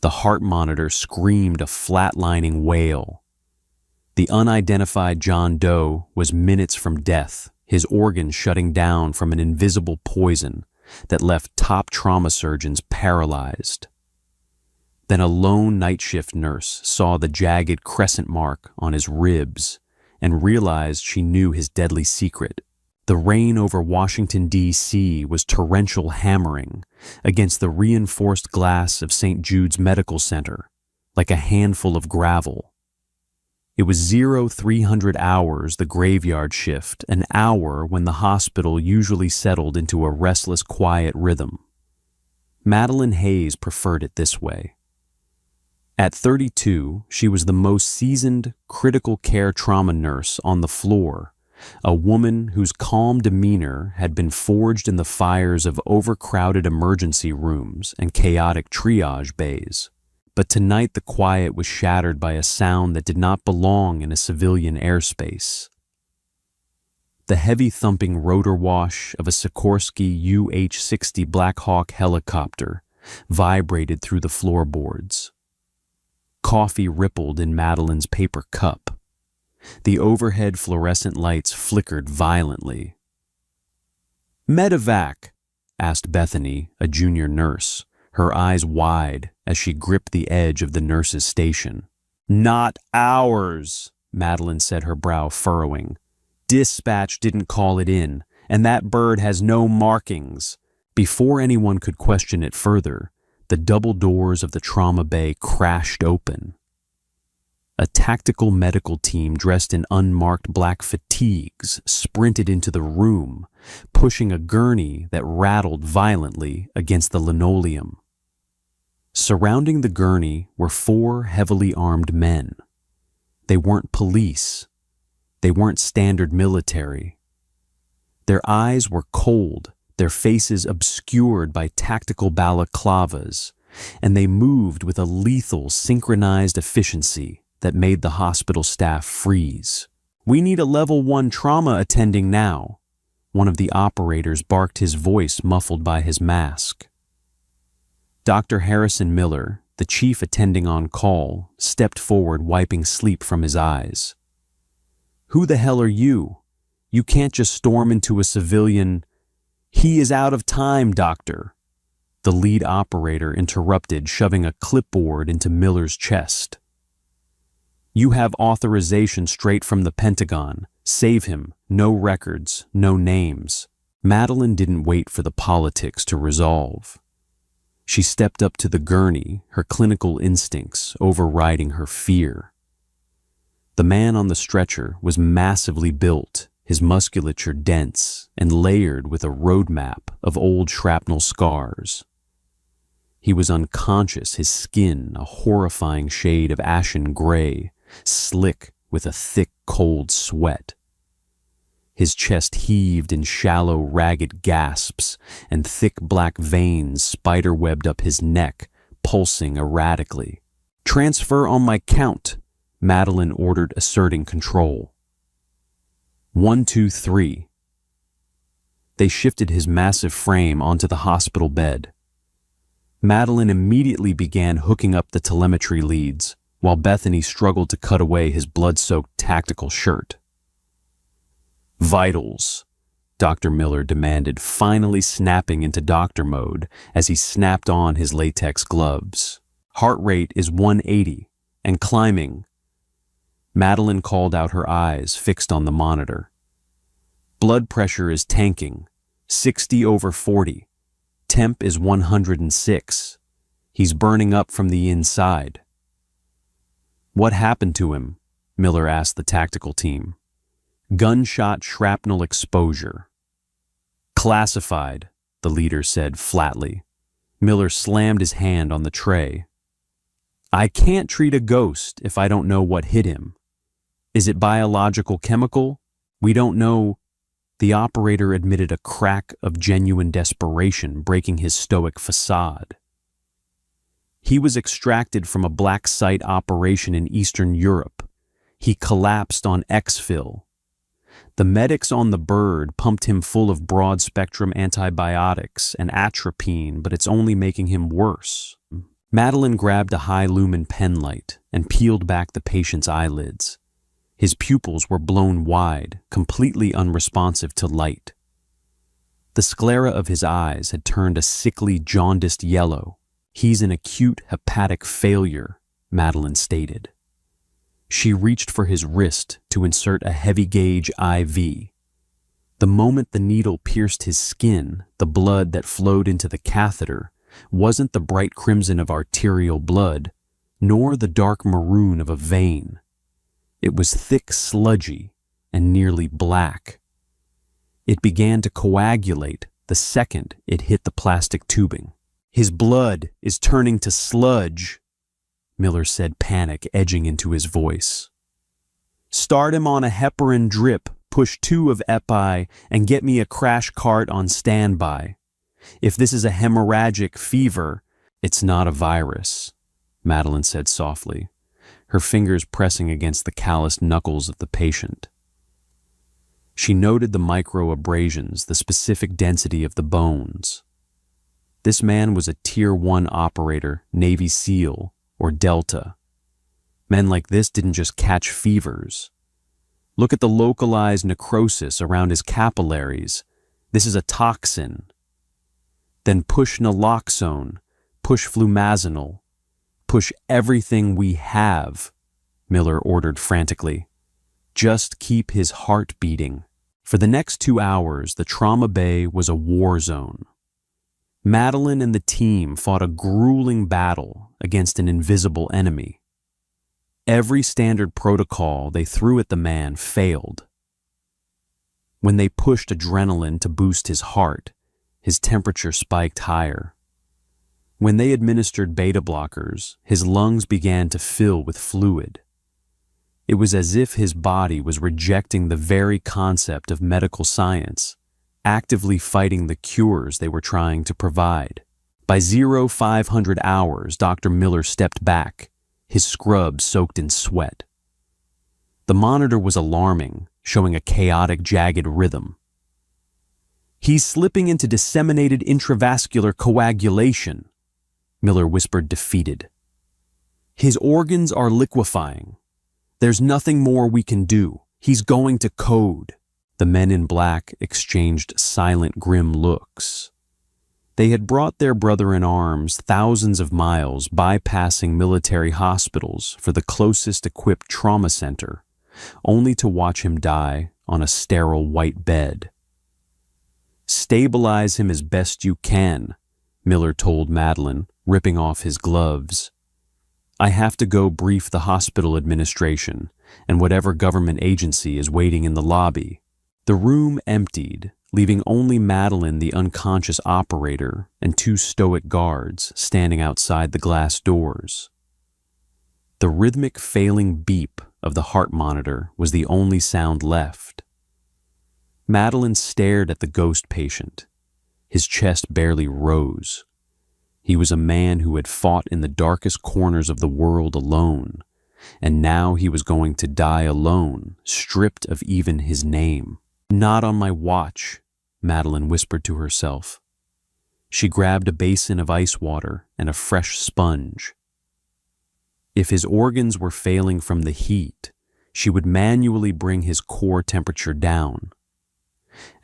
The heart monitor screamed a flatlining wail. The unidentified John Doe was minutes from death, his organs shutting down from an invisible poison that left top trauma surgeons paralyzed. Then a lone night shift nurse saw the jagged crescent mark on his ribs and realized she knew his deadly secret. The rain over Washington, D.C. was torrential hammering against the reinforced glass of St. Jude's Medical Center, like a handful of gravel. It was 0300 hours the graveyard shift, an hour when the hospital usually settled into a restless, quiet rhythm. Madeline Hayes preferred it this way. At 32, she was the most seasoned critical care trauma nurse on the floor, a woman whose calm demeanor had been forged in the fires of overcrowded emergency rooms and chaotic triage bays. But tonight the quiet was shattered by a sound that did not belong in a civilian airspace. The heavy thumping rotor wash of a Sikorsky UH-60 Black Hawk helicopter vibrated through the floorboards. Coffee rippled in Madeline's paper cup. The overhead fluorescent lights flickered violently. "Medevac?" asked Bethany, a junior nurse, her eyes wide as she gripped the edge of the nurse's station. "Not ours," Madeline said, her brow furrowing. "Dispatch didn't call it in, and that bird has no markings." Before anyone could question it further, the double doors of the trauma bay crashed open. A tactical medical team dressed in unmarked black fatigues sprinted into the room, pushing a gurney that rattled violently against the linoleum. Surrounding the gurney were 4 heavily armed men. They weren't police. They weren't standard military. Their eyes were cold, their faces obscured by tactical balaclavas, and they moved with a lethal, synchronized efficiency that made the hospital staff freeze. "We need a level 1 trauma attending now," one of the operators barked, his voice muffled by his mask. Dr. Harrison Miller, the chief attending on call, stepped forward, wiping sleep from his eyes. "Who the hell are you? You can't just storm into a civilian—" "He is out of time, doctor," the lead operator interrupted, shoving a clipboard into Miller's chest. "You have authorization straight from the Pentagon. Save him. No records, no names." Madeline didn't wait for the politics to resolve. She stepped up to the gurney, her clinical instincts overriding her fear. The man on the stretcher was massively built, his musculature dense and layered with a roadmap of old shrapnel scars. He was unconscious, his skin a horrifying shade of ashen gray, slick with a thick, cold sweat. His chest heaved in shallow, ragged gasps, and thick black veins spiderwebbed up his neck, pulsing erratically. "Transfer on my count," Madeline ordered, asserting control. 1, 2, 3. They shifted his massive frame onto the hospital bed. Madeline immediately began hooking up the telemetry leads, while Bethany struggled to cut away his blood-soaked tactical shirt. "Vitals," Dr. Miller demanded, finally snapping into doctor mode as he snapped on his latex gloves. "Heart rate is 180 and climbing." Madeline called out, her eyes fixed on the monitor. "Blood pressure is tanking, 60/40. Temp is 106. He's burning up from the inside." "What happened to him?" Miller asked the tactical team. "Gunshot shrapnel exposure." "Classified," the leader said flatly. Miller slammed his hand on the tray. "I can't treat a ghost if I don't know what hit him. Is it biological, chemical? We don't know." The operator admitted a crack of genuine desperation breaking his stoic facade. "He was extracted from a black site operation in Eastern Europe. He collapsed on exfil. The medics on the bird pumped him full of broad-spectrum antibiotics and atropine, but it's only making him worse." Madeline grabbed a high-lumen pen light and peeled back the patient's eyelids. His pupils were blown wide, completely unresponsive to light. The sclera of his eyes had turned a sickly, jaundiced yellow. "He's an acute hepatic failure," Madeline stated. She reached for his wrist to insert a heavy-gauge IV. The moment the needle pierced his skin, the blood that flowed into the catheter wasn't the bright crimson of arterial blood, nor the dark maroon of a vein. It was thick, sludgy, and nearly black. It began to coagulate the second it hit the plastic tubing. "His blood is turning to sludge," Miller said, panic edging into his voice. "Start him on a heparin drip, push 2 of Epi, and get me a crash cart on standby. If this is a hemorrhagic fever, it's not a virus," Madeline said softly, her fingers pressing against the calloused knuckles of the patient. She noted the micro-abrasions, the specific density of the bones. This man was a Tier 1 operator, Navy SEAL, or Delta. Men like this didn't just catch fevers. Look at the localized necrosis around his capillaries. This is a toxin. Then push naloxone, push flumazenol, push everything we have, Miller ordered frantically. Just keep his heart beating. For the next 2 hours, the trauma bay was a war zone. Madeline and the team fought a grueling battle against an invisible enemy. Every standard protocol they threw at the man failed. When they pushed adrenaline to boost his heart, his temperature spiked higher. When they administered beta blockers, his lungs began to fill with fluid. It was as if his body was rejecting the very concept of medical science, actively fighting the cures they were trying to provide. By 0500 hours, Dr. Miller stepped back, his scrub soaked in sweat. The monitor was alarming, showing a chaotic, jagged rhythm. "He's slipping into disseminated intravascular coagulation," Miller whispered, defeated. "His organs are liquefying. There's nothing more we can do. He's going to code." The men in black exchanged silent, grim looks. They had brought their brother-in-arms thousands of miles, bypassing military hospitals for the closest equipped trauma center, only to watch him die on a sterile white bed. "Stabilize him as best you can," Miller told Madeline, ripping off his gloves. "I have to go brief the hospital administration and whatever government agency is waiting in the lobby." The room emptied, leaving only Madeline, the unconscious operator, and 2 stoic guards standing outside the glass doors. The rhythmic failing beep of the heart monitor was the only sound left. Madeline stared at the ghost patient. His chest barely rose. He was a man who had fought in the darkest corners of the world alone, and now he was going to die alone, stripped of even his name. "Not on my watch," Madeline whispered to herself. She grabbed a basin of ice water and a fresh sponge. If his organs were failing from the heat, she would manually bring his core temperature down.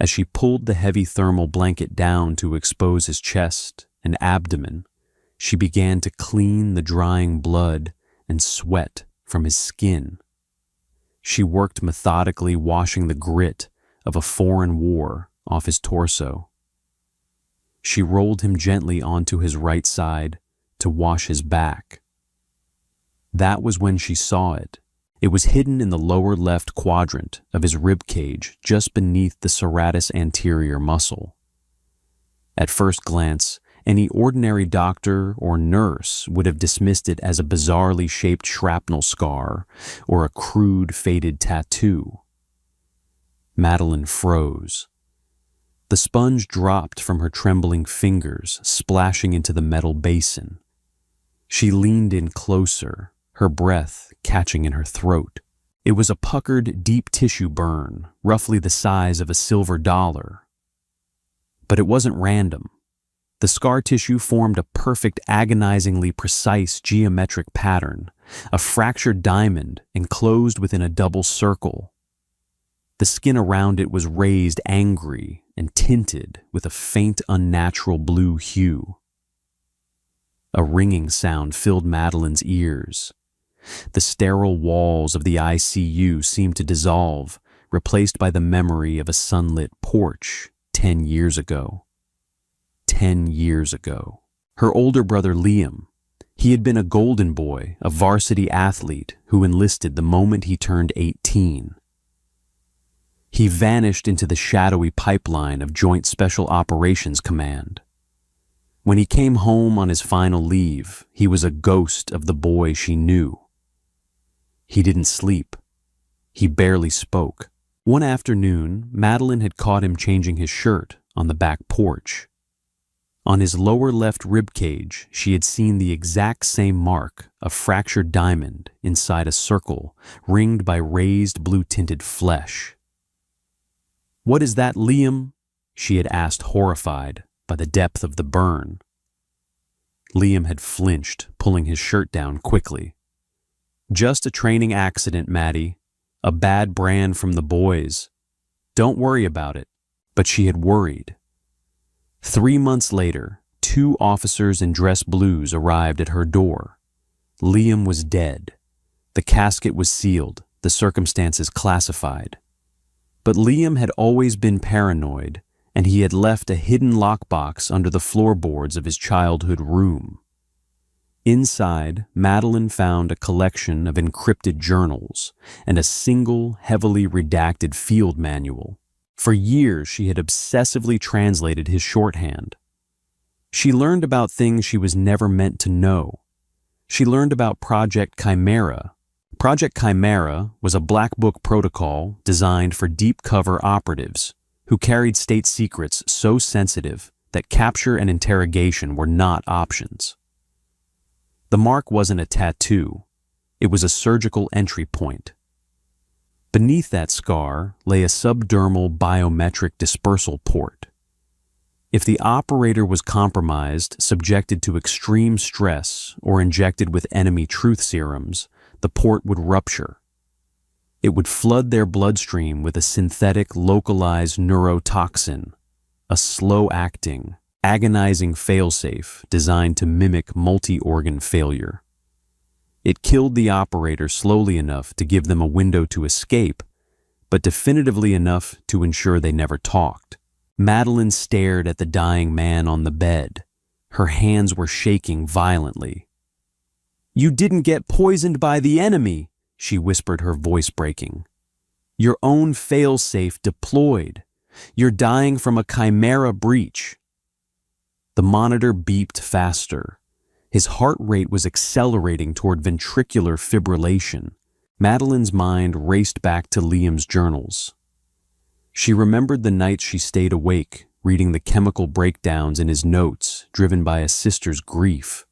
As she pulled the heavy thermal blanket down to expose his chest and abdomen, she began to clean the drying blood and sweat from his skin. She worked methodically, washing the grit of a foreign war off his torso. She rolled him gently onto his right side to wash his back. That was when she saw it. It was hidden in the lower left quadrant of his rib cage, just beneath the serratus anterior muscle. At first glance, any ordinary doctor or nurse would have dismissed it as a bizarrely shaped shrapnel scar or a crude, faded tattoo. Madeline froze. The sponge dropped from her trembling fingers, splashing into the metal basin. She leaned in closer, her breath catching in her throat. It was a puckered, deep tissue burn, roughly the size of a silver dollar. But it wasn't random. The scar tissue formed a perfect, agonizingly precise geometric pattern, a fractured diamond enclosed within a double circle. The skin around it was raised angry and tinted with a faint, unnatural blue hue. A ringing sound filled Madeline's ears. The sterile walls of the ICU seemed to dissolve, replaced by the memory of a sunlit porch 10 years ago. 10 years ago. Her older brother Liam. He had been a golden boy, a varsity athlete who enlisted the moment he turned 18. He vanished into the shadowy pipeline of Joint Special Operations Command. When he came home on his final leave, he was a ghost of the boy she knew. He didn't sleep. He barely spoke. One afternoon, Madeline had caught him changing his shirt on the back porch. On his lower left rib cage, she had seen the exact same mark, a fractured diamond inside a circle ringed by raised blue-tinted flesh. "What is that, Liam?" she had asked, horrified by the depth of the burn. Liam had flinched, pulling his shirt down quickly. "Just a training accident, Maddie. A bad brand from the boys. Don't worry about it." But she had worried. 3 months later, 2 officers in dress blues arrived at her door. Liam was dead. The casket was sealed, the circumstances classified. But Liam had always been paranoid, and he had left a hidden lockbox under the floorboards of his childhood room. Inside, Madeline found a collection of encrypted journals and a single, heavily redacted field manual. For years, she had obsessively translated his shorthand. She learned about things she was never meant to know. She learned about Project Chimera. Project Chimera was a black book protocol designed for deep cover operatives who carried state secrets so sensitive that capture and interrogation were not options. The mark wasn't a tattoo. It was a surgical entry point. Beneath that scar lay a subdermal biometric dispersal port. If the operator was compromised, subjected to extreme stress, or injected with enemy truth serums, the port would rupture. It would flood their bloodstream with a synthetic localized neurotoxin, a slow-acting, agonizing failsafe designed to mimic multi-organ failure. It killed the operator slowly enough to give them a window to escape, but definitively enough to ensure they never talked. Madeline stared at the dying man on the bed. Her hands were shaking violently. "You didn't get poisoned by the enemy," she whispered, her voice breaking. "Your own failsafe deployed. You're dying from a chimera breach." The monitor beeped faster. His heart rate was accelerating toward ventricular fibrillation. Madeline's mind raced back to Liam's journals. She remembered the nights she stayed awake, reading the chemical breakdowns in his notes, driven by a sister's grief.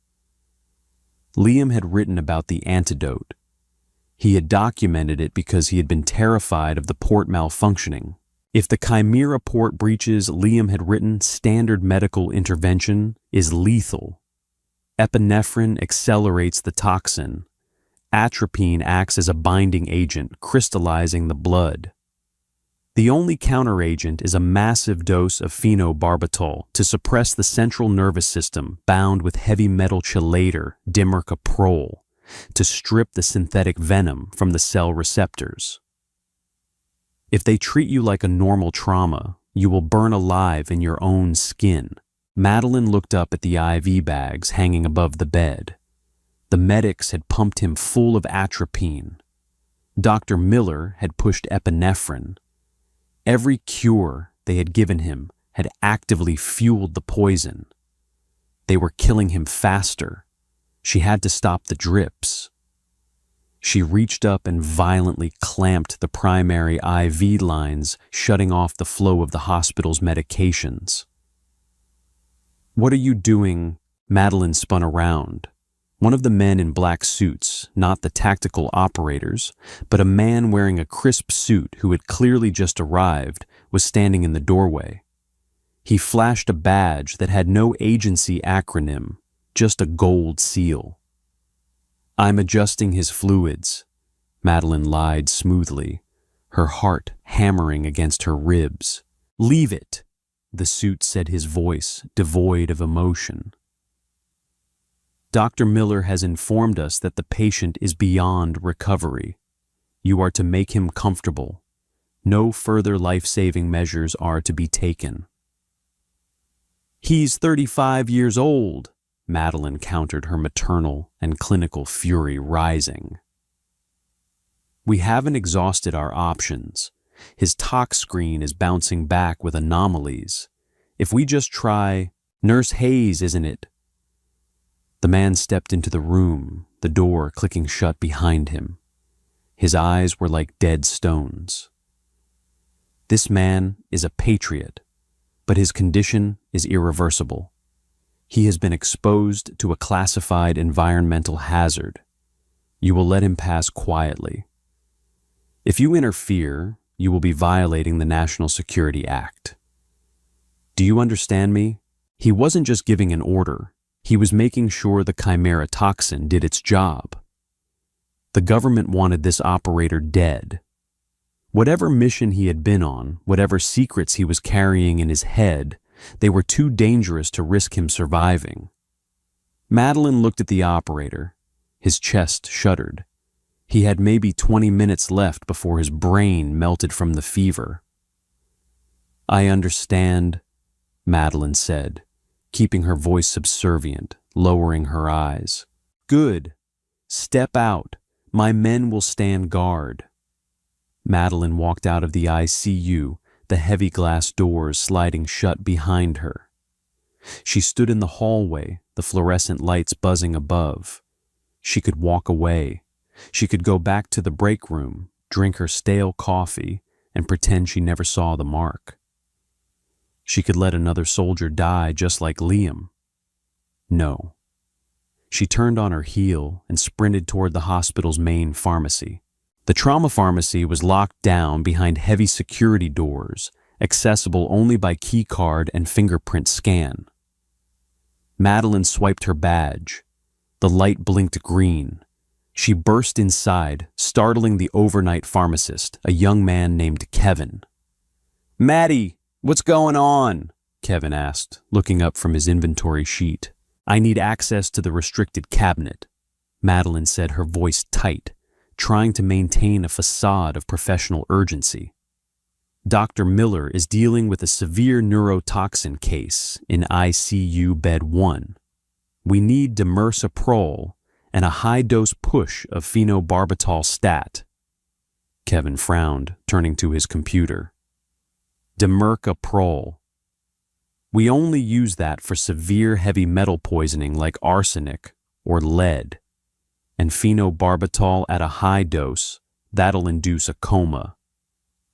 Liam had written about the antidote. He had documented it because he had been terrified of the port malfunctioning. If the Chimera port breaches, Liam had written, standard medical intervention is lethal. Epinephrine accelerates the toxin. Atropine acts as a binding agent, crystallizing the blood. The only counteragent is a massive dose of phenobarbital to suppress the central nervous system bound with heavy metal chelator, dimercaprol, to strip the synthetic venom from the cell receptors. If they treat you like a normal trauma, you will burn alive in your own skin. Madeline looked up at the IV bags hanging above the bed. The medics had pumped him full of atropine. Dr. Miller had pushed epinephrine. Every cure they had given him had actively fueled the poison. They were killing him faster. She had to stop the drips. She reached up and violently clamped the primary IV lines, shutting off the flow of the hospital's medications. "What are you doing?" Madeline spun around. One of the men in black suits, not the tactical operators, but a man wearing a crisp suit who had clearly just arrived, was standing in the doorway. He flashed a badge that had no agency acronym, just a gold seal. "I'm adjusting his fluids," Madeline lied smoothly, her heart hammering against her ribs. "Leave it," the suit said, his voice devoid of emotion. "Dr. Miller has informed us that the patient is beyond recovery. You are to make him comfortable. No further life-saving measures are to be taken." "He's 35 years old," Madeline countered, her maternal and clinical fury rising. "We haven't exhausted our options. His tox screen is bouncing back with anomalies. If we just try, Nurse Hayes, isn't it?" The man stepped into the room, the door clicking shut behind him. His eyes were like dead stones. "This man is a patriot, but his condition is irreversible. He has been exposed to a classified environmental hazard. You will let him pass quietly. If you interfere, you will be violating the National Security Act. Do you understand me? He wasn't just giving an order. He was making sure the chimera toxin did its job. The government wanted this operator dead. Whatever mission he had been on, whatever secrets he was carrying in his head, they were too dangerous to risk him surviving." Madeline looked at the operator. His chest shuddered. He had maybe 20 minutes left before his brain melted from the fever. "I understand," Madeline said, keeping her voice subservient, lowering her eyes. "Good. Step out. My men will stand guard." Madeline walked out of the ICU, the heavy glass doors sliding shut behind her. She stood in the hallway, the fluorescent lights buzzing above. She could walk away. She could go back to the break room, drink her stale coffee, and pretend she never saw the mark. She could let another soldier die just like Liam. No. She turned on her heel and sprinted toward the hospital's main pharmacy. The trauma pharmacy was locked down behind heavy security doors, accessible only by key card and fingerprint scan. Madeline swiped her badge. The light blinked green. She burst inside, startling the overnight pharmacist, a young man named Kevin. "Maddie, what's going on?" Kevin asked, looking up from his inventory sheet. "I need access to the restricted cabinet," Madeline said, her voice tight, trying to maintain a facade of professional urgency. "Dr. Miller is dealing with a severe neurotoxin case in ICU Bed 1. We need dimersaprol and a high-dose push of phenobarbital stat." Kevin frowned, turning to his computer. "Dimercaprol. We only use that for severe heavy metal poisoning like arsenic or lead. And phenobarbital at a high dose, that'll induce a coma.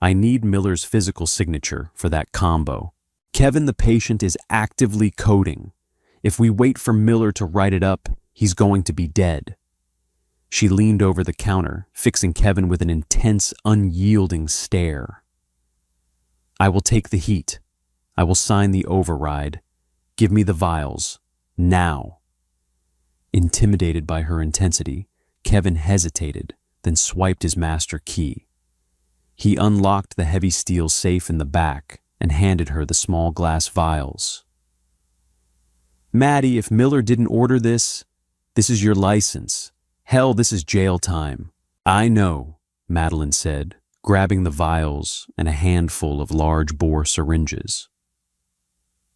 I need Miller's physical signature for that combo. Kevin, the patient, is actively coding. If we wait for Miller to write it up, he's going to be dead." She leaned over the counter, fixing Kevin with an intense, unyielding stare. "I will take the heat. I will sign the override. Give me the vials. Now." Intimidated by her intensity, Kevin hesitated, then swiped his master key. He unlocked the heavy steel safe in the back and handed her the small glass vials. "Maddie, if Miller didn't order this, this is your license. Hell, this is jail time." "I know," Madeline said, grabbing the vials and a handful of large-bore syringes.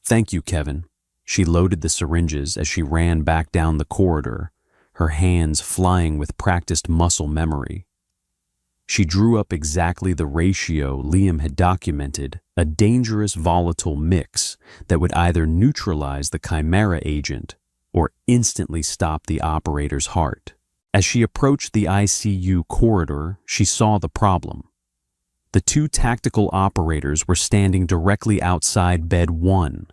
"Thank you, Kevin." She loaded the syringes as she ran back down the corridor, her hands flying with practiced muscle memory. She drew up exactly the ratio Liam had documented, a dangerous volatile mix that would either neutralize the chimera agent or instantly stop the operator's heart. As she approached the ICU corridor, she saw the problem. The two tactical operators were standing directly outside Bed 1.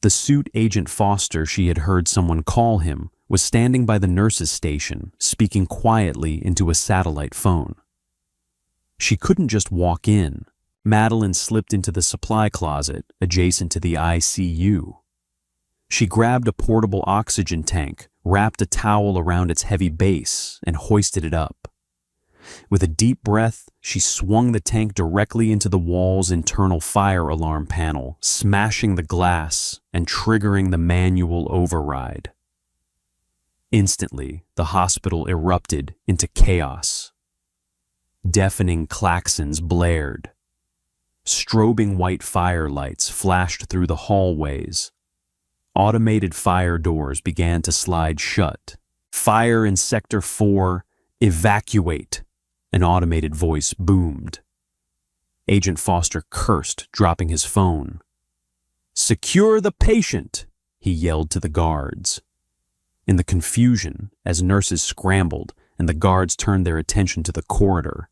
The suit Agent Foster she had heard someone call him was standing by the nurse's station, speaking quietly into a satellite phone. She couldn't just walk in. Madeline slipped into the supply closet adjacent to the ICU. She grabbed a portable oxygen tank, wrapped a towel around its heavy base, and hoisted it up. With a deep breath, she swung the tank directly into the wall's internal fire alarm panel, smashing the glass and triggering the manual override. Instantly, the hospital erupted into chaos. Deafening klaxons blared. Strobing white firelights flashed through the hallways. Automated fire doors began to slide shut. "Fire in Sector 4, evacuate," an automated voice boomed. Agent Foster cursed, dropping his phone. "Secure the patient," he yelled to the guards. In the confusion, as nurses scrambled and the guards turned their attention to the corridor,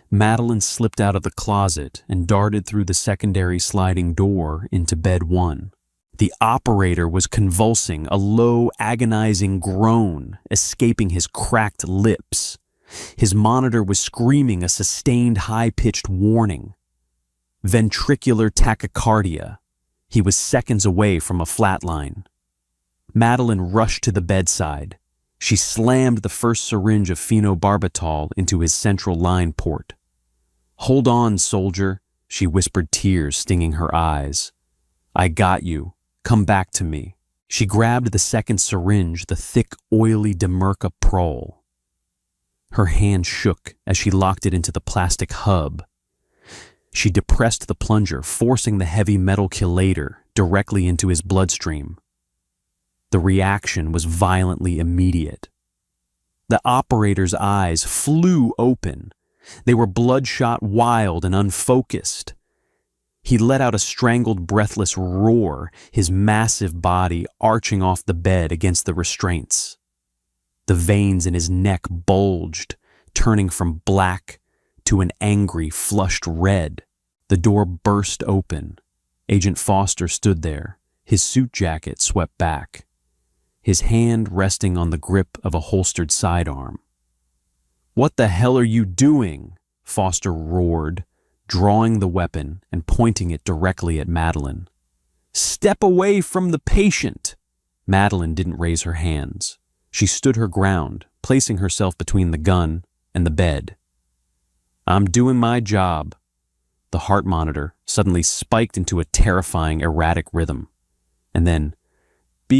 Madeline slipped out of the closet and darted through the secondary sliding door into bed 1. The operator was convulsing, a low, agonizing groan escaping his cracked lips. His monitor was screaming a sustained, high-pitched warning. Ventricular tachycardia. He was seconds away from a flatline. Madeline rushed to the bedside. She slammed the first syringe of phenobarbital into his central line port. "Hold on, soldier," she whispered, tears stinging her eyes. "I got you. Come back to me." She grabbed the second syringe, the thick, oily Demercaprol. Her hand shook as she locked it into the plastic hub. She depressed the plunger, forcing the heavy metal chelator directly into his bloodstream. The reaction was violently immediate. The operator's eyes flew open. They were bloodshot, wild, and unfocused. He let out a strangled, breathless roar, his massive body arching off the bed against the restraints. The veins in his neck bulged, turning from black to an angry, flushed red. The door burst open. Agent Foster stood there, his suit jacket swept back, his hand resting on the grip of a holstered sidearm. "What the hell are you doing?" Foster roared, drawing the weapon and pointing it directly at Madeline. "Step away from the patient!" Madeline didn't raise her hands. She stood her ground, placing herself between the gun and the bed. "I'm doing my job." The heart monitor suddenly spiked into a terrifying, erratic rhythm. And then, beep!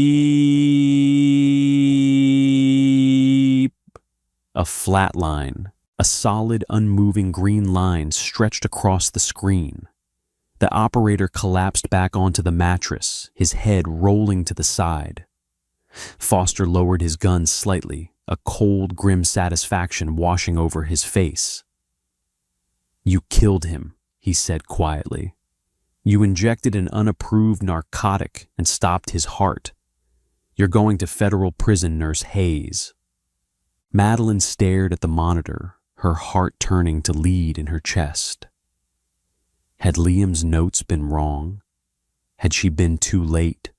A flat line, a solid, unmoving green line stretched across the screen. The operator collapsed back onto the mattress, his head rolling to the side. Foster lowered his gun slightly, a cold, grim satisfaction washing over his face. "You killed him," he said quietly. "You injected an unapproved narcotic and stopped his heart. You're going to federal prison, Nurse Hayes." Madeline stared at the monitor, her heart turning to lead in her chest. Had Liam's notes been wrong? Had she been too late?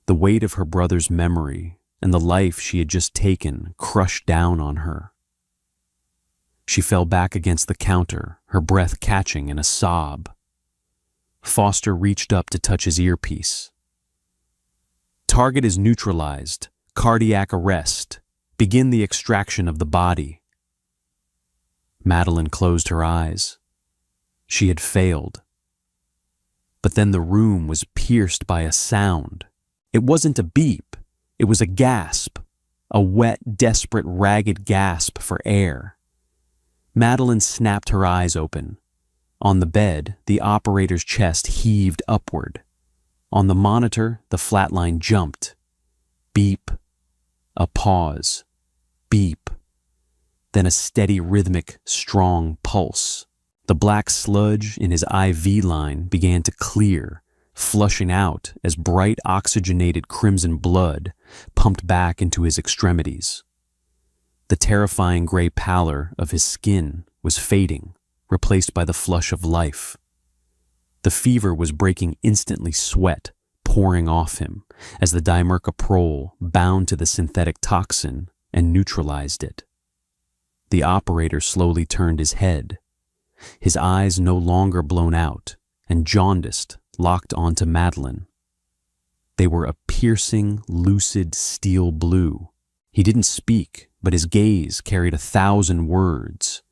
The weight of her brother's memory and the life she had just taken crushed down on her. She fell back against the counter, her breath catching in a sob. Foster reached up to touch his earpiece. "Target is neutralized. Cardiac arrest. Begin the extraction of the body." Madeline closed her eyes. She had failed. But then the room was pierced by a sound. It wasn't a beep. It was a gasp. A wet, desperate, ragged gasp for air. Madeline snapped her eyes open. On the bed, the operator's chest heaved upward. On the monitor, the flatline jumped. Beep. A pause. Beep. Then a steady, rhythmic, strong pulse. The black sludge in his IV line began to clear, flushing out as bright oxygenated crimson blood pumped back into his extremities. The terrifying gray pallor of his skin was fading, replaced by the flush of life. The fever was breaking instantly, sweat pouring off him as the dimercaprol bound to the synthetic toxin and neutralized it. The operator slowly turned his head. his eyes no longer blown out and jaundiced, locked onto Madeline. They were a piercing, lucid steel blue. He didn't speak, but his gaze carried 1,000 words.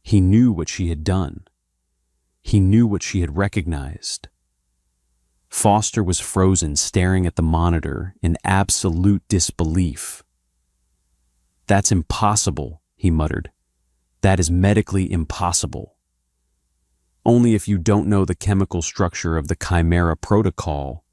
He knew what she had done. He knew what she had recognized. Foster was frozen, staring at the monitor in absolute disbelief. "That's impossible," he muttered. "That is medically impossible." "Only if you don't know the chemical structure of the Chimera protocol,"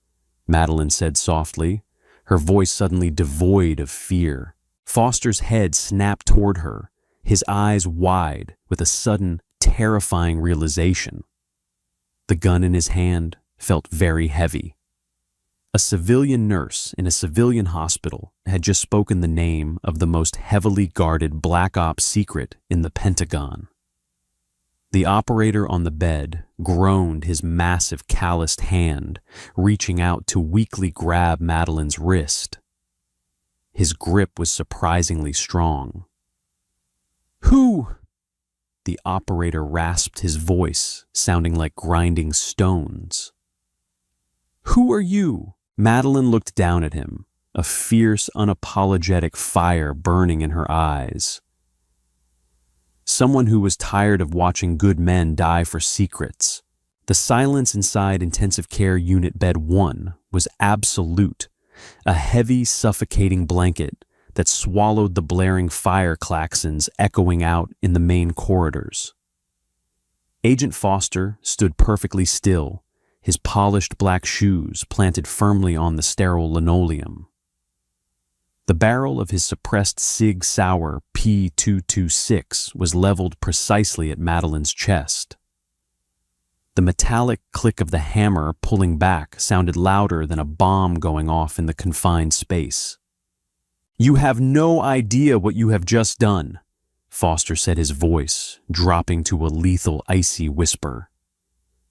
Madeline said softly, her voice suddenly devoid of fear. Foster's head snapped toward her, his eyes wide with a sudden, terrifying realization. The gun in his hand felt very heavy. A civilian nurse in a civilian hospital had just spoken the name of the most heavily guarded Black Ops secret in the Pentagon. The operator on the bed groaned his massive calloused hand, reaching out to weakly grab Madeline's wrist. His grip was surprisingly strong. "Who?" The operator rasped, his voice sounding like grinding stones. "Who are you?" Madeline looked down at him, a fierce, unapologetic fire burning in her eyes. Someone who was tired of watching good men die for secrets. The silence inside Intensive Care Unit Bed 1 was absolute, a heavy, suffocating blanket that swallowed the blaring fire klaxons echoing out in the main corridors. Agent Foster stood perfectly still, his polished black shoes planted firmly on the sterile linoleum. The barrel of his suppressed Sig Sauer P226 was leveled precisely at Madeline's chest. The metallic click of the hammer pulling back sounded louder than a bomb going off in the confined space. "You have no idea what you have just done," Foster said, his voice dropping to a lethal, icy whisper.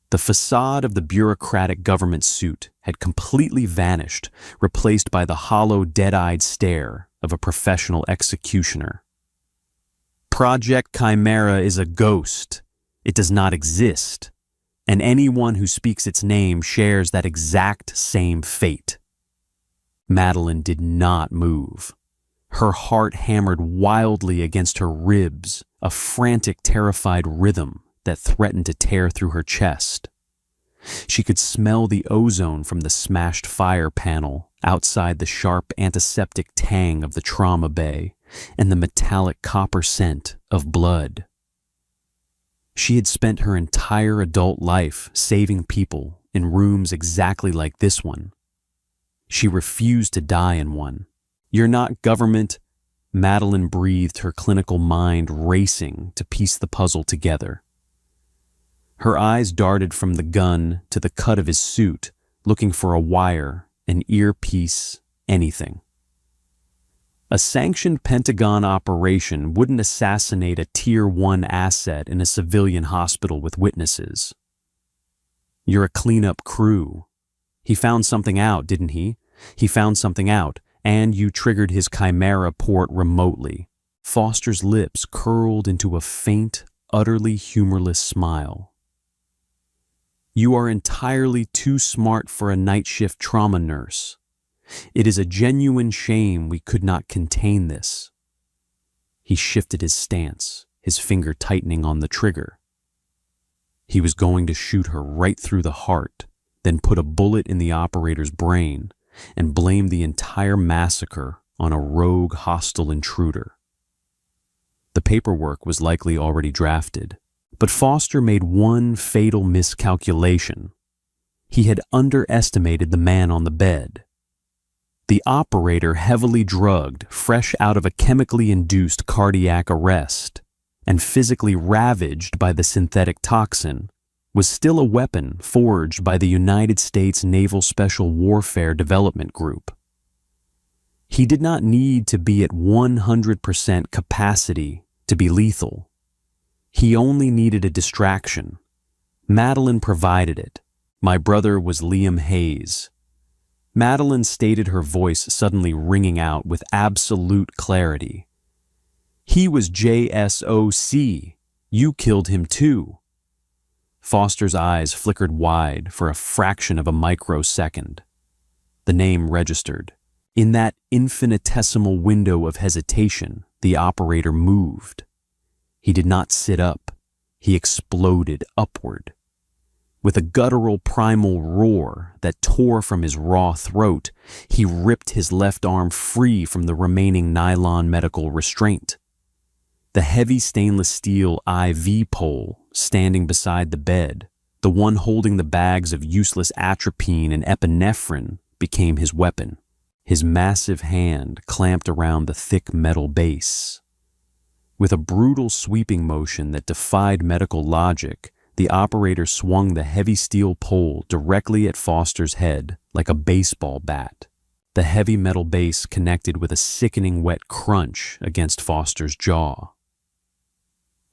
The facade of the bureaucratic government suit had completely vanished, replaced by the hollow, dead-eyed stare of a professional executioner. "Project Chimera is a ghost. It does not exist, and anyone who speaks its name shares that exact same fate." Madeline did not move. Her heart hammered wildly against her ribs, a frantic, terrified rhythm that threatened to tear through her chest. She could smell the ozone from the smashed fire panel outside, the sharp antiseptic tang of the trauma bay, and the metallic copper scent of blood. She had spent her entire adult life saving people in rooms exactly like this one. She refused to die in one. "You're not government," Madeline breathed, her clinical mind racing to piece the puzzle together. Her eyes darted from the gun to the cut of his suit, looking for a wire, an earpiece, anything. A sanctioned Pentagon operation wouldn't assassinate a Tier 1 asset in a civilian hospital with witnesses. "You're a cleanup crew. He found something out, didn't he? He found something out, and you triggered his Chimera port remotely." Foster's lips curled into a faint, utterly humorless smile. "You are entirely too smart for a night shift trauma nurse. It is a genuine shame we could not contain this." He shifted his stance, his finger tightening on the trigger. He was going to shoot her right through the heart, then put a bullet in the operator's brain and blame the entire massacre on a rogue, hostile intruder. The paperwork was likely already drafted, but Foster made one fatal miscalculation. He had underestimated the man on the bed. The operator, heavily drugged, fresh out of a chemically induced cardiac arrest, and physically ravaged by the synthetic toxin, was still a weapon forged by the United States Naval Special Warfare Development Group. He did not need to be at 100% capacity to be lethal. He only needed a distraction. Madeline provided it. My brother was Liam Hayes. Madeline stated, her voice suddenly ringing out with absolute clarity. He was JSOC, You killed him too." Foster's eyes flickered wide for a fraction of a microsecond. The name registered. In that infinitesimal window of hesitation, the operator moved. He did not sit up. He exploded upward. With a guttural primal roar that tore from his raw throat, he ripped his left arm free from the remaining nylon medical restraint. The heavy stainless steel IV pole standing beside the bed, the one holding the bags of useless atropine and epinephrine, became his weapon. His massive hand clamped around the thick metal base. With a brutal sweeping motion that defied medical logic, the operator swung the heavy steel pole directly at Foster's head like a baseball bat. The heavy metal base connected with a sickening wet crunch against Foster's jaw.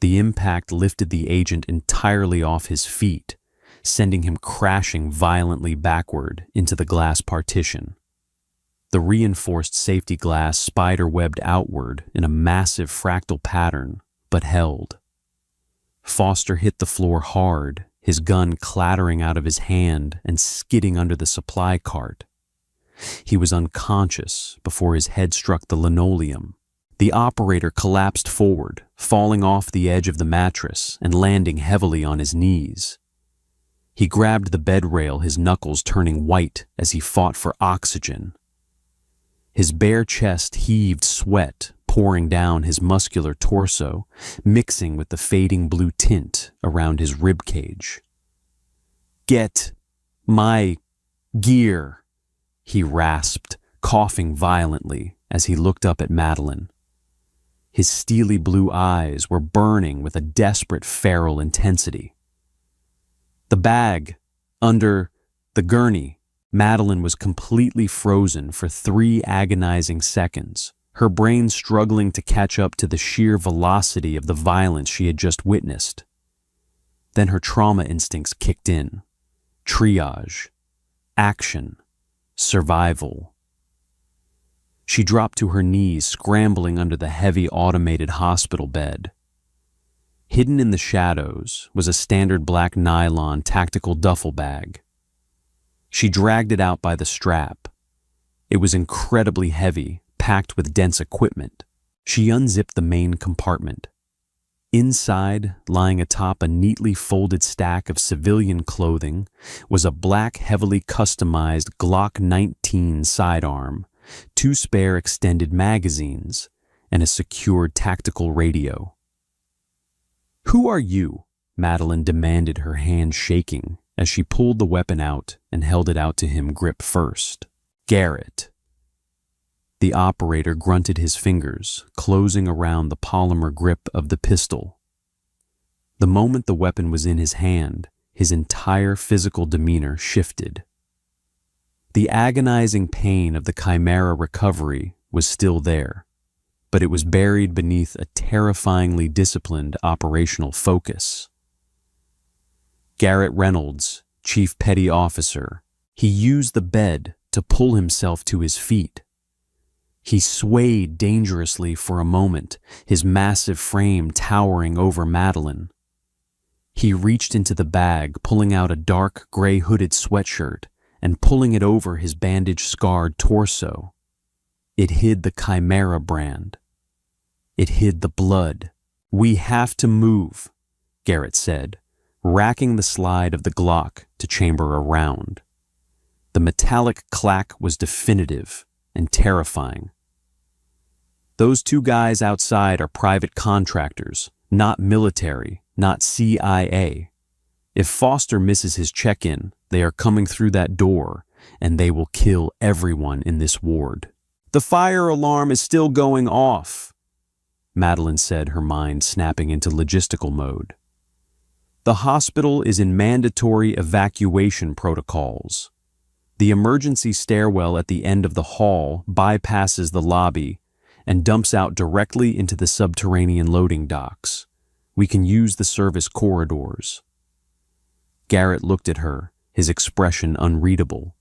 The impact lifted the agent entirely off his feet, sending him crashing violently backward into the glass partition. The reinforced safety glass spider-webbed outward in a massive fractal pattern, but held. Foster hit the floor hard, his gun clattering out of his hand and skidding under the supply cart. He was unconscious before his head struck the linoleum. The operator collapsed forward, falling off the edge of the mattress and landing heavily on his knees. He grabbed the bed rail, his knuckles turning white as he fought for oxygen. His bare chest heaved, sweat pouring down his muscular torso, mixing with the fading blue tint around his rib cage. "Get my gear," he rasped, coughing violently as he looked up at Madeline. His steely blue eyes were burning with a desperate feral intensity. "The bag, under the gurney." Madeline was completely frozen for 3 agonizing seconds, her brain struggling to catch up to the sheer velocity of the violence she had just witnessed. Then her trauma instincts kicked in. Triage, action, survival. She dropped to her knees, scrambling under the heavy automated hospital bed. Hidden in the shadows was a standard black nylon tactical duffel bag. She dragged it out by the strap. It was incredibly heavy, packed with dense equipment. She unzipped the main compartment. Inside, lying atop a neatly folded stack of civilian clothing, was a black, heavily customized Glock 19 sidearm, 2 spare extended magazines, and a secured tactical radio. "Who are you?" Madeline demanded, her hand shaking as she pulled the weapon out and held it out to him, grip first. "Garrett." The operator grunted, his fingers closing around the polymer grip of the pistol. The moment the weapon was in his hand, his entire physical demeanor shifted. The agonizing pain of the Chimera recovery was still there, but it was buried beneath a terrifyingly disciplined operational focus. Garrett Reynolds, Chief Petty Officer, he used the bed to pull himself to his feet. He swayed dangerously for a moment, his massive frame towering over Madeline. He reached into the bag, pulling out a dark gray hooded sweatshirt and pulling it over his bandage-scarred torso. It hid the Chimera brand. It hid the blood. "We have to move," Garrett said, racking the slide of the Glock to chamber a round. The metallic clack was definitive and terrifying. "Those 2 guys outside are private contractors, not military, not CIA. If Foster misses his check-in, they are coming through that door, and they will kill everyone in this ward." "The fire alarm is still going off," Madeline said, her mind snapping into logistical mode. "The hospital is in mandatory evacuation protocols. The emergency stairwell at the end of the hall bypasses the lobby and dumps out directly into the subterranean loading docks. We can use the service corridors." Garrett looked at her, his expression unreadable.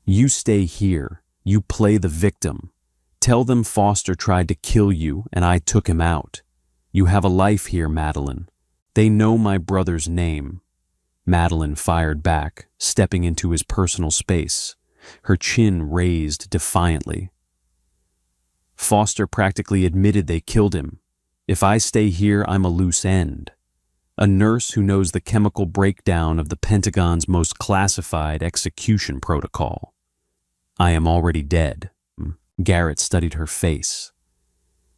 "You stay here. You play the victim. Tell them Foster tried to kill you and I took him out. You have a life here, Madeline. They know my brother's name." Madeline fired back, stepping into his personal space, her chin raised defiantly. "Foster practically admitted they killed him. If I stay here, I'm a loose end. A nurse who knows the chemical breakdown of the Pentagon's most classified execution protocol. I am already dead." Garrett studied her face.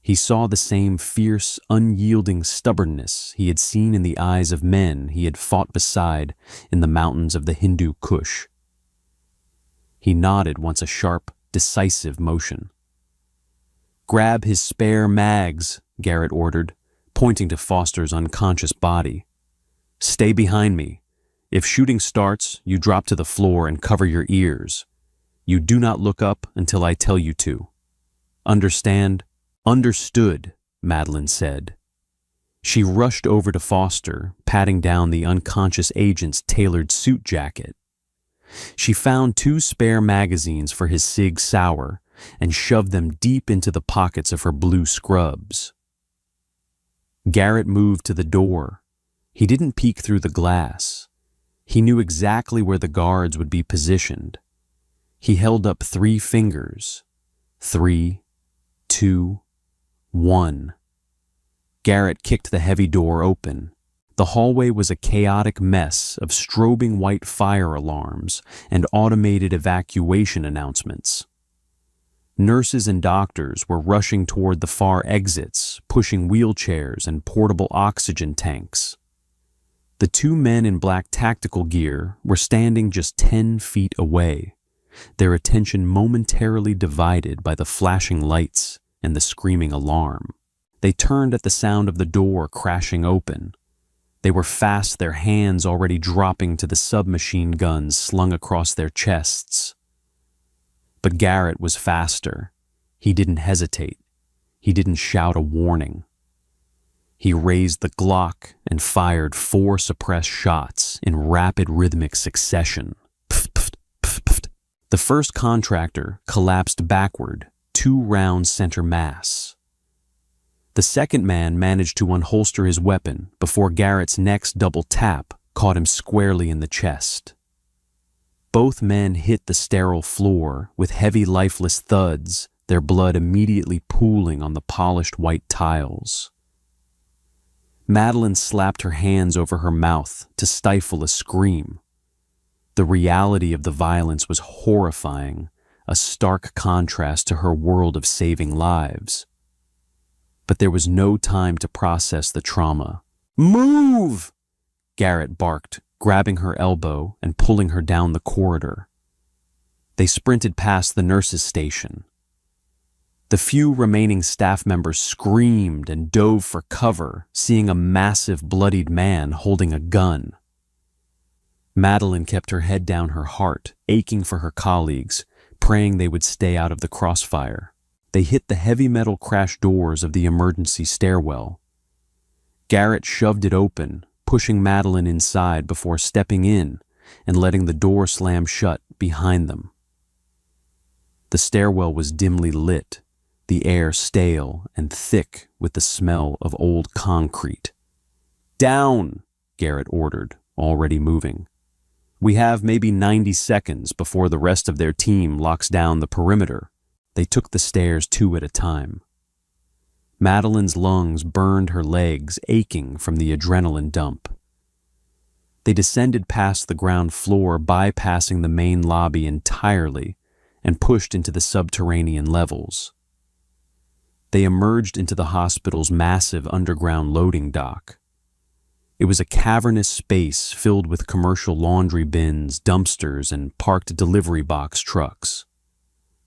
He saw the same fierce, unyielding stubbornness he had seen in the eyes of men he had fought beside in the mountains of the Hindu Kush. He nodded once a sharp, decisive motion. "Grab his spare mags," Garrett ordered, pointing to Foster's unconscious body. "Stay behind me. If shooting starts, you drop to the floor and cover your ears. You do not look up until I tell you to. Understand?" "Understood," Madeline said. She rushed over to Foster, patting down the unconscious agent's tailored suit jacket. She found 2 spare magazines for his Sig Sauer and shoved them deep into the pockets of her blue scrubs. Garrett moved to the door. He didn't peek through the glass. He knew exactly where the guards would be positioned. He held up 3 fingers. 3, 2, 1. Garrett kicked the heavy door open. The hallway was a chaotic mess of strobing white fire alarms and automated evacuation announcements. Nurses and doctors were rushing toward the far exits, pushing wheelchairs and portable oxygen tanks. The 2 men in black tactical gear were standing just 10 feet away, their attention momentarily divided by the flashing lights and the screaming alarm. They turned at the sound of the door crashing open. They were fast, their hands already dropping to the submachine guns slung across their chests. But Garrett was faster. He didn't hesitate. He didn't shout a warning. He raised the Glock and fired 4 suppressed shots in rapid rhythmic succession. The first contractor collapsed backward, 2 rounds center mass. The second man managed to unholster his weapon before Garrett's next double tap caught him squarely in the chest. Both men hit the sterile floor with heavy, lifeless thuds, their blood immediately pooling on the polished white tiles. Madeline slapped her hands over her mouth to stifle a scream. The reality of the violence was horrifying, a stark contrast to her world of saving lives. But there was no time to process the trauma. "Move!" Garrett barked, grabbing her elbow and pulling her down the corridor. They sprinted past the nurses' station. The few remaining staff members screamed and dove for cover, seeing a massive, bloodied man holding a gun. Madeline kept her head down, her heart aching for her colleagues, praying they would stay out of the crossfire. They hit the heavy metal crash doors of the emergency stairwell. Garrett shoved it open, pushing Madeline inside before stepping in and letting the door slam shut behind them. The stairwell was dimly lit, the air stale and thick with the smell of old concrete. "Down!" Garrett ordered, already moving. "We have maybe 90 seconds before the rest of their team locks down the perimeter." They took the stairs 2 at a time. Madeline's lungs burned her legs, aching from the adrenaline dump. They descended past the ground floor, bypassing the main lobby entirely, and pushed into the subterranean levels. They emerged into the hospital's massive underground loading dock. It was a cavernous space filled with commercial laundry bins, dumpsters, and parked delivery box trucks.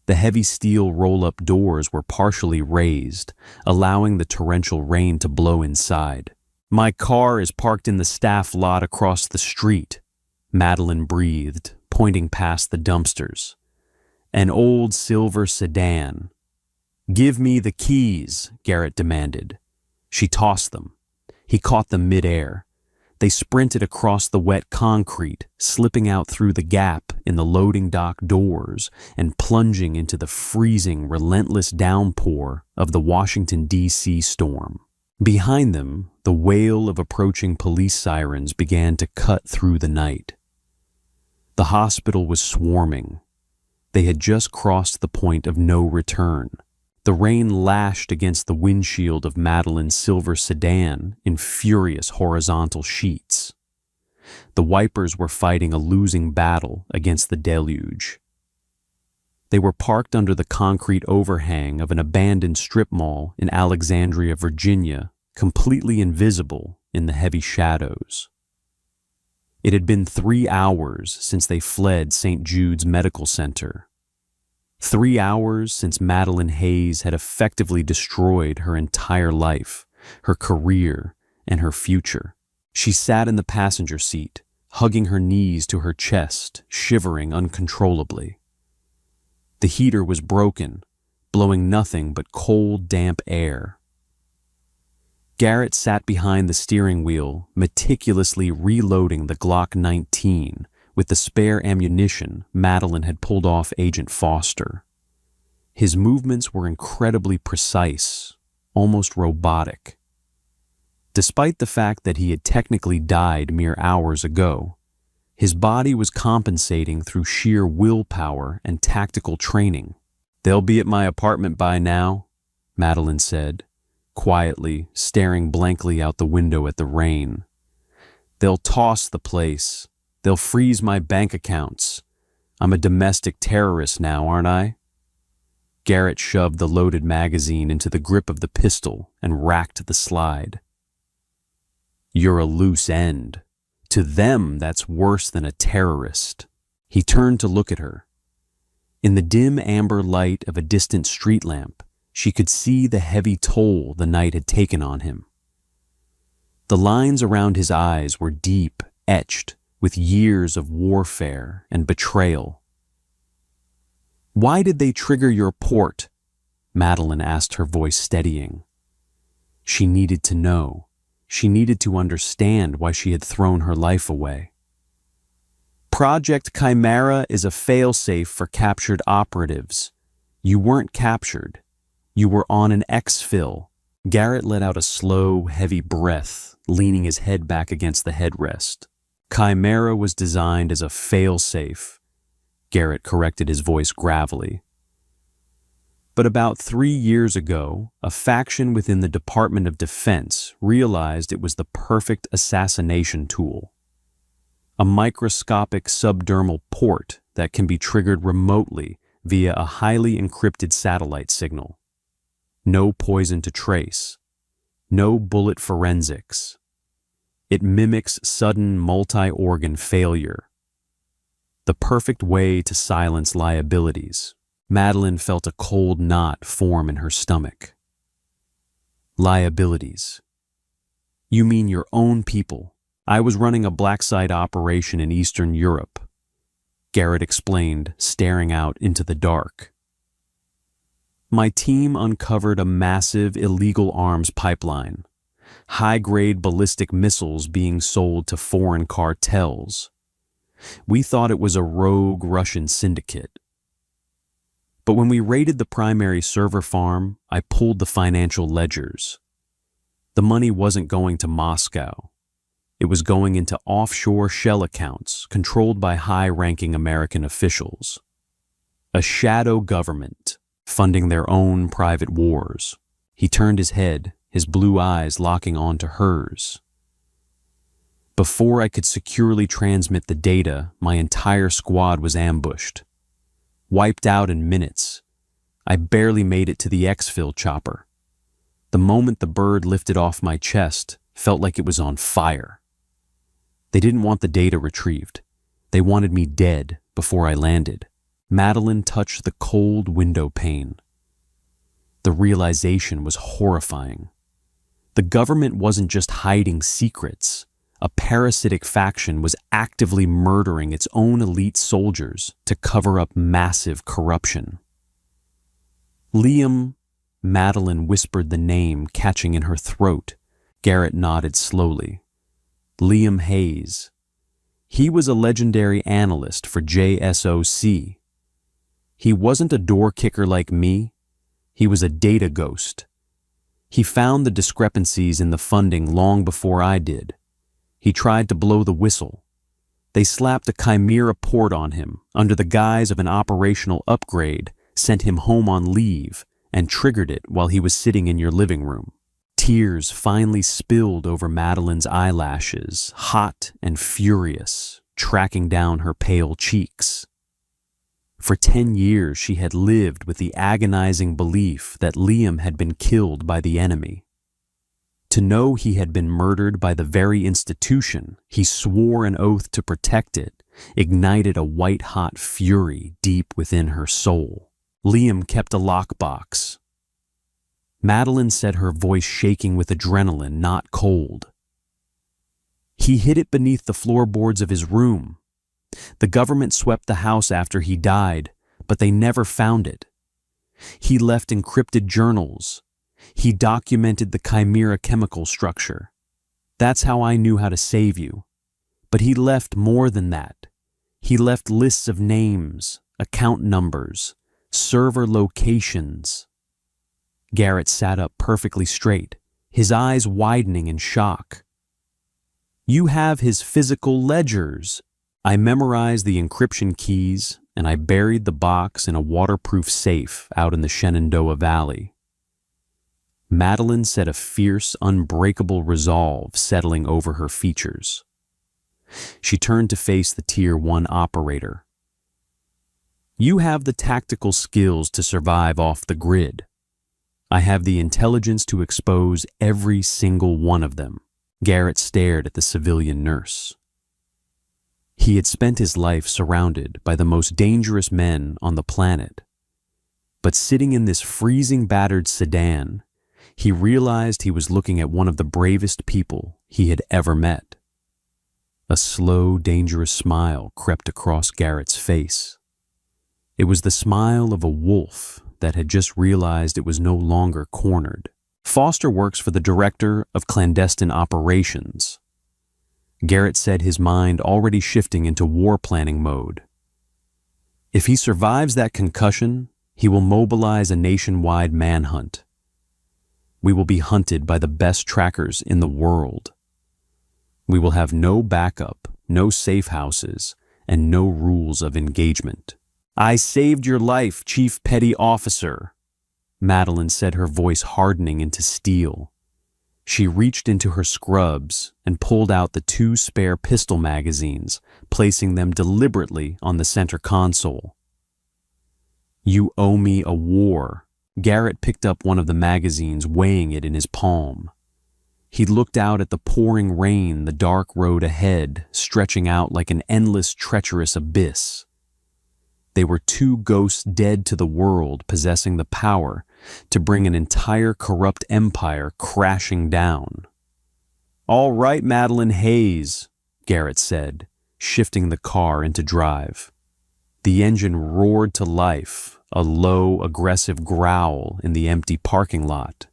The heavy steel roll-up doors were partially raised, allowing the torrential rain to blow inside. "My car is parked in the staff lot across the street," Madeline breathed, pointing past the dumpsters. "An old silver sedan." "Give me the keys," Garrett demanded. She tossed them. He caught them mid-air. They sprinted across the wet concrete, slipping out through the gap in the loading dock doors and plunging into the freezing, relentless downpour of the Washington, D.C. storm. Behind them, the wail of approaching police sirens began to cut through the night. The hospital was swarming. They had just crossed the point of no return. The rain lashed against the windshield of Madeline's silver sedan in furious horizontal sheets. The wipers were fighting a losing battle against the deluge. They were parked under the concrete overhang of an abandoned strip mall in Alexandria, Virginia, completely invisible in the heavy shadows. It had been 3 hours since they fled St. Jude's Medical Center. 3 hours since Madeline Hayes had effectively destroyed her entire life, her career, and her future. She sat in the passenger seat, hugging her knees to her chest, shivering uncontrollably. The heater was broken, blowing nothing but cold, damp air. Garrett sat behind the steering wheel, meticulously reloading the Glock 19 with the spare ammunition Madeline had pulled off Agent Foster. His movements were incredibly precise, almost robotic. Despite the fact that he had technically died mere hours ago, his body was compensating through sheer willpower and tactical training. "They'll be at my apartment by now," Madeline said, quietly, staring blankly out the window at the rain. "They'll toss the place. They'll freeze my bank accounts. I'm a domestic terrorist now, aren't I?" Garrett shoved the loaded magazine into the grip of the pistol and racked the slide. "You're a loose end. To them, that's worse than a terrorist." He turned to look at her. In the dim amber light of a distant street lamp, she could see the heavy toll the night had taken on him. The lines around his eyes were deep, etched with years of warfare and betrayal. "Why did they trigger your port?" Madeline asked, her voice steadying. She needed to know. She needed to understand why she had thrown her life away. "Project Chimera is a failsafe for captured operatives. You weren't captured. You were on an exfil." Garrett let out a slow, heavy breath, leaning his head back against the headrest. "Chimera was designed as a failsafe," Garrett corrected, his voice gravelly. "But about 3 years ago, a faction within the Department of Defense realized it was the perfect assassination tool. A microscopic subdermal port that can be triggered remotely via a highly encrypted satellite signal. No poison to trace. No bullet forensics. It mimics sudden multi-organ failure. The perfect way to silence liabilities." Madeline felt a cold knot form in her stomach. "Liabilities. You mean your own people? I was running a black site operation in Eastern Europe," Garrett explained, staring out into the dark. "My team uncovered a massive illegal arms pipeline, high-grade ballistic missiles being sold to foreign cartels. We thought it was a rogue Russian syndicate. But when we raided the primary server farm, I pulled the financial ledgers. The money wasn't going to Moscow. It was going into offshore shell accounts controlled by high-ranking American officials. A shadow government funding their own private wars." He turned his head, his blue eyes locking onto hers. "Before I could securely transmit the data, my entire squad was ambushed. Wiped out in minutes. I barely made it to the exfil chopper. The moment the bird lifted off my chest, felt like it was on fire. They didn't want the data retrieved. They wanted me dead before I landed." Madeline touched the cold window pane. The realization was horrifying. The government wasn't just hiding secrets. A parasitic faction was actively murdering its own elite soldiers to cover up massive corruption. "Liam," Madeline whispered the name, catching in her throat. Garrett nodded slowly. "Liam Hayes. He was a legendary analyst for JSOC. He wasn't a door kicker like me. He was a data ghost. He found the discrepancies in the funding long before I did. He tried to blow the whistle. They slapped a Chimera port on him under the guise of an operational upgrade, sent him home on leave, and triggered it while he was sitting in your living room. Tears finally spilled over Madeline's eyelashes, hot and furious, tracking down her pale cheeks. For 10 years she had lived with the agonizing belief that Liam had been killed by the enemy. To know he had been murdered by the very institution he swore an oath to protect it ignited a white-hot fury deep within her soul. Liam kept a lockbox. Madeline said, her voice shaking with adrenaline, not cold. He hid it beneath the floorboards of his room. The government swept the house after he died, but they never found it. He left encrypted journals. He documented the Chimera chemical structure. That's how I knew how to save you. But he left more than that. He left lists of names, account numbers, server locations. Garrett sat up perfectly straight, his eyes widening in shock. You have his physical ledgers. I memorized the encryption keys, and I buried the box in a waterproof safe out in the Shenandoah Valley. Madeline said, a fierce, unbreakable resolve settling over her features. She turned to face the Tier 1 operator. You have the tactical skills to survive off the grid. I have the intelligence to expose every single one of them. Garrett stared at the civilian nurse. He had spent his life surrounded by the most dangerous men on the planet. But sitting in this freezing battered sedan, he realized he was looking at one of the bravest people he had ever met. A slow, dangerous smile crept across Garrett's face. It was the smile of a wolf that had just realized it was no longer cornered. Foster works for the Director of Clandestine Operations. Garrett said, his mind already shifting into war planning mode. If he survives that concussion, he will mobilize a nationwide manhunt. We will be hunted by the best trackers in the world. We will have no backup, no safe houses, and no rules of engagement. I saved your life, Chief Petty Officer, Madeline said, her voice hardening into steel. She reached into her scrubs and pulled out the 2 spare pistol magazines, placing them deliberately on the center console. You owe me a war. Garrett picked up one of the magazines, weighing it in his palm. He looked out at the pouring rain, the dark road ahead, stretching out like an endless, treacherous abyss. They were 2 ghosts dead to the world, possessing the power to bring an entire corrupt empire crashing down. All right, Madeline Hayes, Garrett said, shifting the car into drive. The engine roared to life, a low, aggressive growl in the empty parking lot.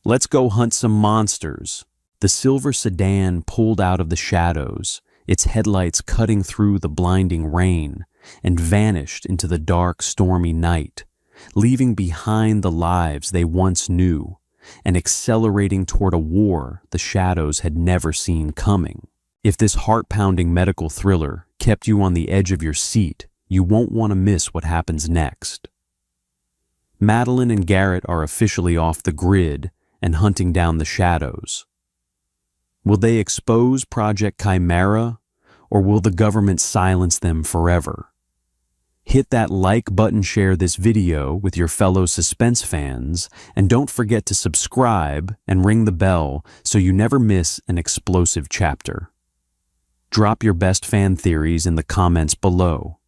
Let's go hunt some monsters. The silver sedan pulled out of the shadows, its headlights cutting through the blinding rain, and vanished into the dark, stormy night, leaving behind the lives they once knew, and accelerating toward a war the shadows had never seen coming. If this heart-pounding medical thriller kept you on the edge of your seat, you won't want to miss what happens next. Madeline and Garrett are officially off the grid and hunting down the shadows. Will they expose Project Chimera, or will the government silence them forever? Hit that like button, share this video with your fellow suspense fans, and don't forget to subscribe and ring the bell so you never miss an explosive chapter. Drop your best fan theories in the comments below.